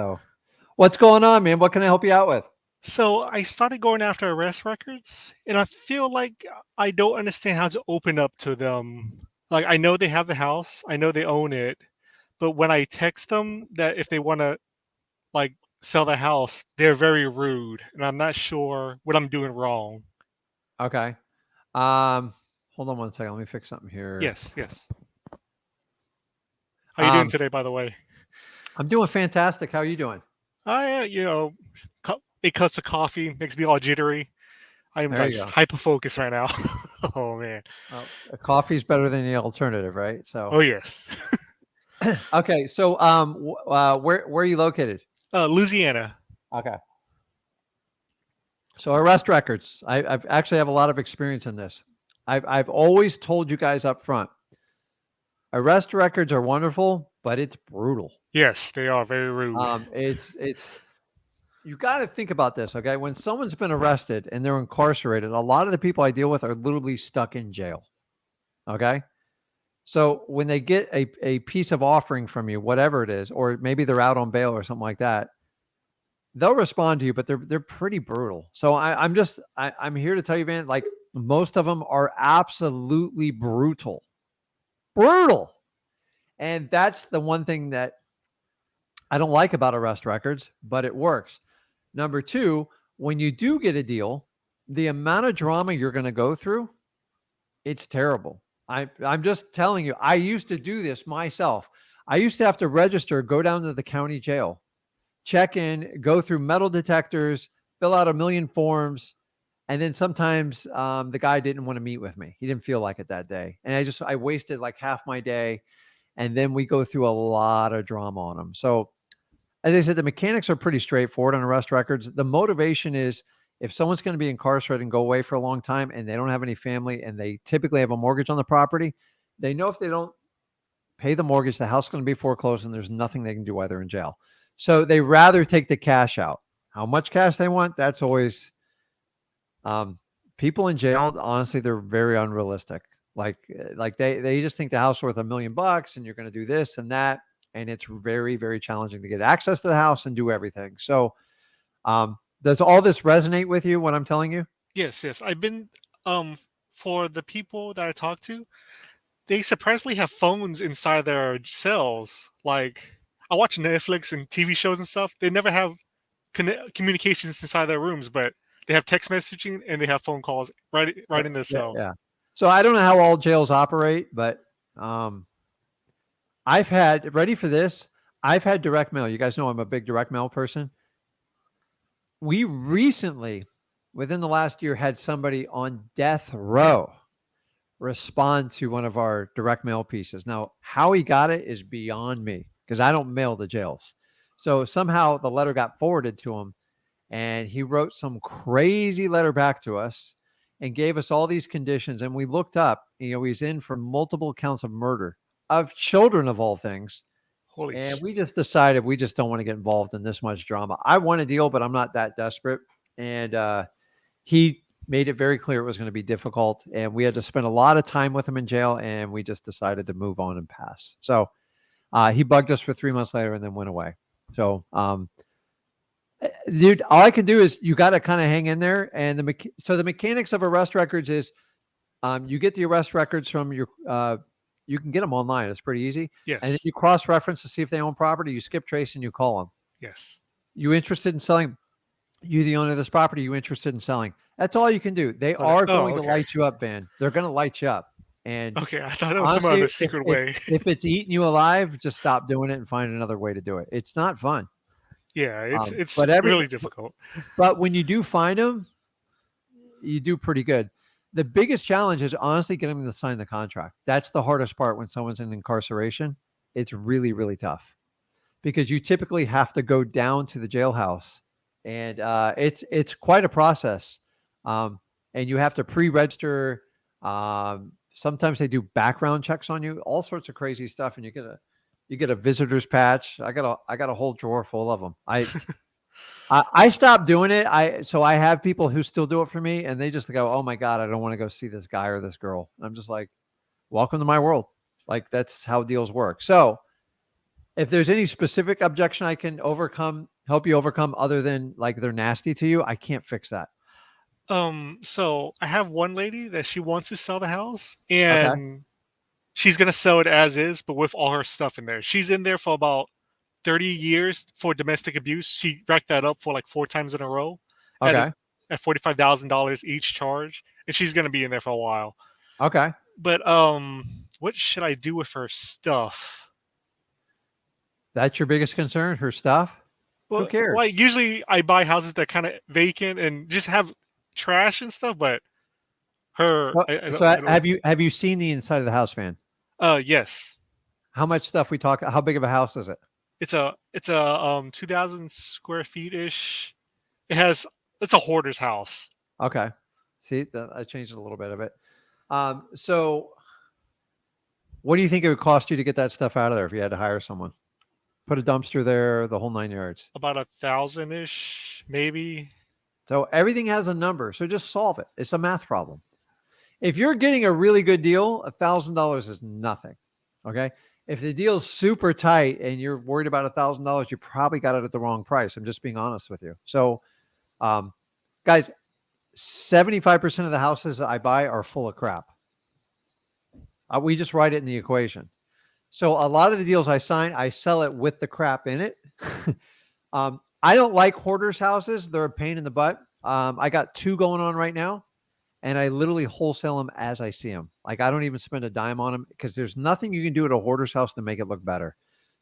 So, what's going on, man? What can I help you out with? So I started going after arrest records, and I feel like I don't understand how to open up to them. Like I know they have the house, I know they own it, but when I text them that if they want to like sell the house, they're very rude, and I'm not sure what I'm doing wrong. Okay. Um, Hold on one second. Let me fix something here. Yes, yes. How you doing Um, today, by the way? I'm doing fantastic. How are you doing? A cup of coffee makes me all jittery. I'm There like you go. hyper focused right now. Oh man. Coffee's better than the alternative, right? So, Oh yes. okay. So, where are you located? Louisiana. Okay. So, arrest records. I've actually have a lot of experience in this. I've always told you guys up front. Arrest records are wonderful, but it's brutal. Yes, they are very rude. It's you got to think about this, okay? When someone's been arrested and they're incarcerated, a lot of the people I deal with are literally stuck in jail, okay? So when they get a piece of offering from you, whatever it is, or maybe they're out on bail or something like that, they'll respond to you, but they're pretty brutal. So I'm here to tell you, man, like most of them are absolutely brutal, brutal, and that's the one thing that I don't like about arrest records, but it works. Number two, when you do get a deal, the amount of drama you're going to go through, it's terrible. I'm just telling you, I used to do this myself. I used to have to register, go down to the county jail, check in, go through metal detectors, fill out a million forms. And then sometimes the guy didn't want to meet with me. He didn't feel like it that day. And I wasted like half my day. And then we go through a lot of drama on them. So as I said, the mechanics are pretty straightforward on arrest records. The motivation is if someone's going to be incarcerated and go away for a long time and they don't have any family and they typically have a mortgage on the property, they know if they don't pay the mortgage, the house is going to be foreclosed and there's nothing they can do while they're in jail. So they rather take the cash out. How much cash they want, that's always um, people in jail. Honestly, they're very unrealistic. Like they just think the house is worth $1 million and you're going to do this and that, and it's very very challenging to get access to the house and do everything. So, does all this resonate with you? What I'm telling you? Yes, yes. I've been for the people that I talk to, they surprisingly have phones inside their cells. Like I watch Netflix and TV shows and stuff. They never have communications inside their rooms, but they have text messaging and they have phone calls right in their Yeah, cells. yeah. So I don't know how all jails operate, but um, I've had ready for this. I've had direct mail. You guys know I'm a big direct mail person. We recently, within the last year, had somebody on death row respond to one of our direct mail pieces. Now, how he got it is beyond me because I don't mail the jails. So somehow the letter got forwarded to him and he wrote some crazy letter back to us and gave us all these conditions. And we looked up, he's in for multiple counts of murder of children of all things. Holy And sh! we just decided we just don't want to get involved in this much drama. I want a deal, but I'm not that desperate. And he made it very clear it was going to be difficult. And we had to spend a lot of time with him in jail. And we just decided to move on and pass. So he bugged us for 3 months later and then went away. So, dude, all I can do is you got to kind of hang in there. And the mechanics of arrest records is you get the arrest records from your you can get them online. It's pretty easy. And then Yes, you cross reference to see if they own property. You skip trace and you call them. yes. You interested in selling? You the owner of this property? You interested in selling? That's all you can do. They Okay. are Oh, going to okay. light you up, Van. They're going to light you up. And Okay, I thought it was some other honestly, secret way. if it's eating you alive, just stop doing it and find another way to do it. It's not fun. Yeah, it's But every really difficult. but when you do find them, you do pretty good. The biggest challenge is honestly getting them to sign the contract. That's the hardest part when someone's in incarceration. It's really, really tough because you typically have to go down to the jailhouse, and it's quite a process. Um, and you have to pre-register. Sometimes they do background checks on you, all sorts of crazy stuff, and you get a visitor's patch. I got a whole drawer full of them. I stopped doing it. I have people who still do it for me, and they just go, "Oh my god, I don't want to go see this guy or this girl." I'm just like, "Welcome to my world." Like that's how deals work. So If there's any specific objection I can help you overcome other than like they're nasty to you, I can't fix that. So I have one lady that she wants to sell the house, Okay. and she's gonna sell it as is, but with all her stuff in there. She's in there for about 30 years for domestic abuse. She racked that up for like 4 times in a row at a, Okay. at $45,000 each charge, and she's gonna be in there for a while. Okay. But what should I do with her stuff? That's your biggest concern, her stuff? Who Well, like cares? usually I buy houses that kind of vacant and just have trash and stuff, but her, So, I don't, so I don't. have you seen the inside of the house, Van? Yes, How much stuff we talk? How big of a house is it? it's a 2,000 square feet ish. It has it's a hoarder's house. Okay. See, that changes a little bit of it. So what do you think it would cost you to get that stuff out of there if you had to hire someone? Put a dumpster there, the whole 9 yards. About 1,000 ish, maybe. So everything has a number. So just solve it. It's a math problem. If you're getting a really good deal, $1,000 is nothing. Okay. If the deal's super tight and you're worried about $1,000, you probably got it at the wrong price. I'm just being honest with you. So, um, guys, 75% of the houses I buy are full of crap. We just write it in the equation. So a lot of the deals I sign, I sell it with the crap in it. I don't like hoarders houses. They're a pain in the butt. I got 2 going on right now, and I literally wholesale them as I see them. Like I don't even spend a dime on them because there's nothing you can do at a hoarder's house to make it look better.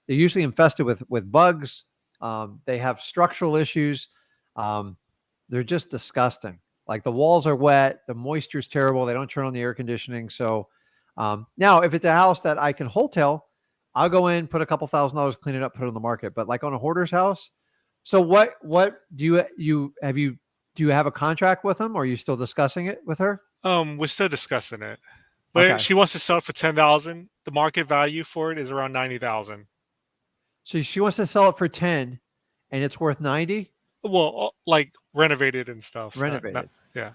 They're usually infested with bugs. They have structural issues. Um, they're just disgusting. Like the walls are wet, the moisture's terrible. They don't turn on the air conditioning. So now, if it's a house that I can wholesale, I'll go in, put a couple $1,000, clean it up, put it on the market. But like on a hoarder's house, so what do you have a contract with them, or are you still discussing it with her? We're still discussing it, but Okay, she wants to sell it for 10,000. The market value for it is around 90,000. so she wants to sell it for 10, and it's worth 90 Well, like renovated and stuff. Not renovated. yeah,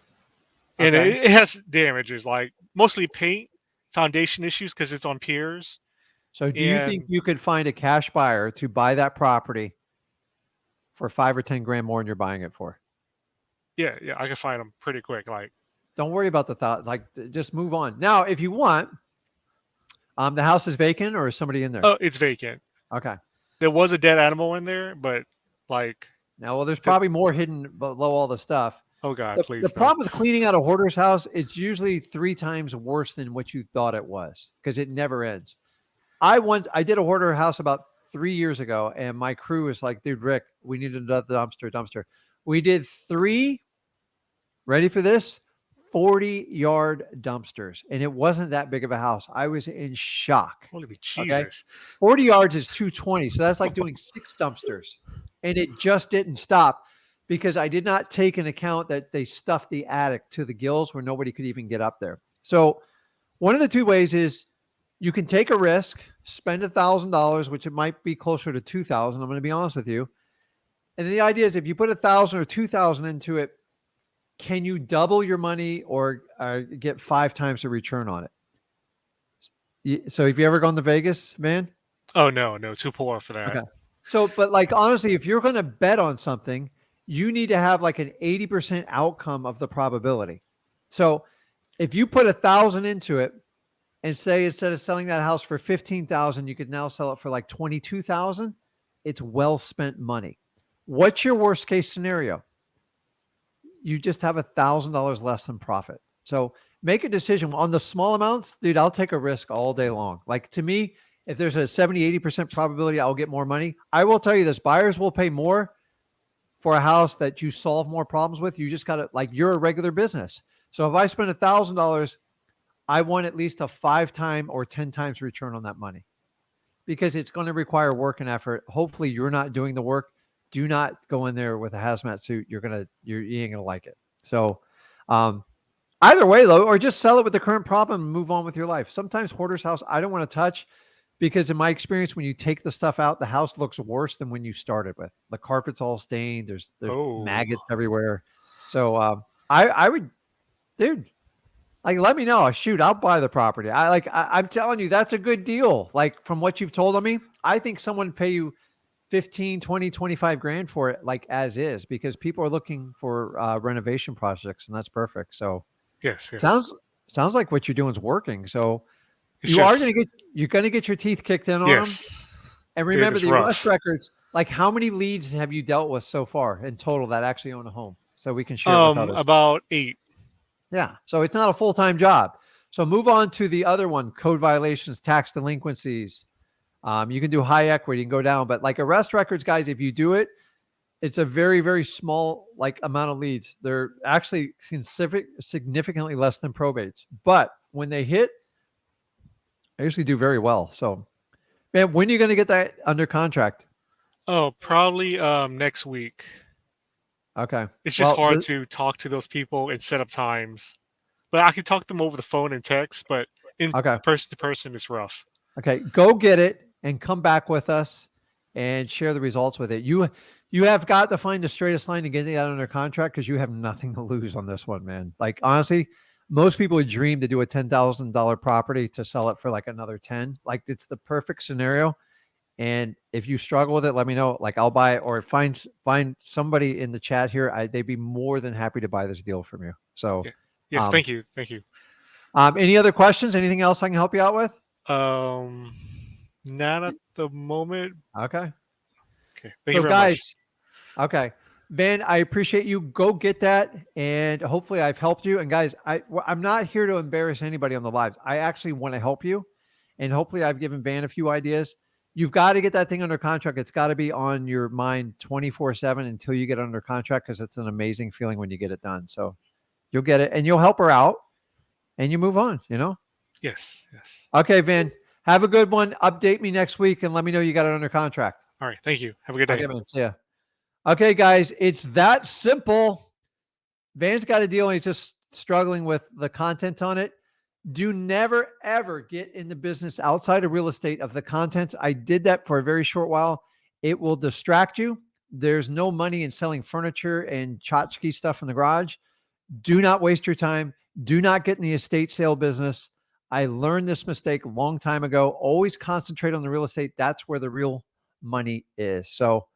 and Okay, it has damages like mostly paint, foundation issues because it's on piers, so do you think and you could find a cash buyer to buy that property for 5 or 10 grand more than you're buying it for? yeah, I can find them pretty quick. Like, Don't worry about the thought. Like, just move on. Now, if you want, the house is vacant, or is somebody in there? oh, it's vacant. Okay. There was a dead animal in there, but like, Now, well, there's the, probably more hidden below all the stuff. oh god, The please no. problem with cleaning out a hoarder's house, it's usually 3 times worse than what you thought it was because it never ends. I did a hoarder house about 3 years ago, and my crew was like, "Dude, Rick, we need another dumpster." We did 3. Ready for this? 40-yard dumpsters, and it wasn't that big of a house. I was in shock. Holy Okay, Jesus! 40 yards is 220, so that's like doing 6 dumpsters, and it just didn't stop because I did not take into account that they stuffed the attic to the gills where nobody could even get up there. So one of the 2 ways is you can take a risk, spend $1,000, which it might be closer to 2,000. I'm going to be honest with you. And the idea is if you put 1,000 or 2,000 into it, can you double your money or get 5 times the return on it? So have you ever gone to Vegas, man? Oh no, no, too poor for that. Okay. So, but like honestly, if you're going to bet on something, you need to have like an 80% outcome of the probability. So if you put 1,000 into it and say instead of selling that house for 15,000, you could now sell it for like 22,000, it's well spent money. What's your worst case scenario? You just have $1,000 less than profit. So make a decision on the small amounts, dude. I'll take a risk all day long. Like to me, if there's a 70, 80% probability I'll get more money, I will tell you this: buyers will pay more for a house that you solve more problems with. You just got to, like, you're a regular business. So if I spend $1,000, I want at least a 5 times or 10 times return on that money because it's going to require work and effort. Hopefully you're not doing the work. Do not go in there with a hazmat suit. You ain't gonna like it. So, either way though, or just sell it with the current problem and move on with your life. Sometimes hoarder's house I don't want to touch because in my experience, when you take the stuff out, the house looks worse than when you started with. The carpet's all stained. There's Oh, maggots everywhere. So I would, dude, like let me know. Shoot, I'll buy the property. I'm telling you, that's a good deal. Like from what you've told on me, I think someone would pay you 15, 20, 25 grand for it, like as is, because people are looking for renovation projects, and that's perfect. So Yes, yes. sounds sounds like what you're doing is working. So It's just you're gonna get your teeth kicked in on them. yes. And It remember is the arrest rough. records. Like, how many leads have you dealt with so far in total that actually own a home? So we can share it with others. About 8. Yeah. So it's not a full time job. So move on to the other one: code violations, tax delinquencies. You can do high equity and go down, but like arrest records, guys, if you do it, it's a very, very small like amount of leads. They're actually significantly less than probates, but when they hit, they usually do very well. So, man, when are you going to get that under contract? Oh, probably next week. Okay. It's just Well, hard to talk to those people and set up times. But I can talk to them over the phone and text, but in okay. person to person, it's rough. Okay. Go get it and come back with us and share the results with it. You have got to find the straightest line to getting that under contract because you have nothing to lose on this one, man. Like honestly, most people would dream to do a $10,000 property to sell it for like another 10. Like it's the perfect scenario. And if you struggle with it, let me know. Like I'll buy it or find somebody in the chat here. They'd be more than happy to buy this deal from you. So, Yeah. Yes, um, thank you. Thank you. any other questions? Anything else I can help you out with? Um, not at the moment. Okay. Okay. Thank you So very much. guys, okay. Ben, I appreciate you. Go get that. And hopefully I've helped you. And guys, I'm not here to embarrass anybody on the lives. I actually want to help you. And hopefully I've given Van a few ideas. You've got to get that thing under contract. It's got to be on your mind 24/7 until you get under contract because it's an amazing feeling when you get it done. So you'll get it and you'll help her out and you move on, you know? Yes. Yes. Okay, Van. Have a good one. Update me next week and let me know you got it under contract. All right. Thank you. Have a good day. Okay, man. See ya. Okay, guys, it's that simple. Van's got a deal and he's just struggling with the content on it. Do never, ever get in the business outside of real estate of the content. I did that for a very short while. It will distract you. There's no money in selling furniture and tchotchke stuff in the garage. Do not waste your time. Do not get in the estate sale business. I learned this mistake a long time ago. Always concentrate on the real estate. That's where the real money is. So,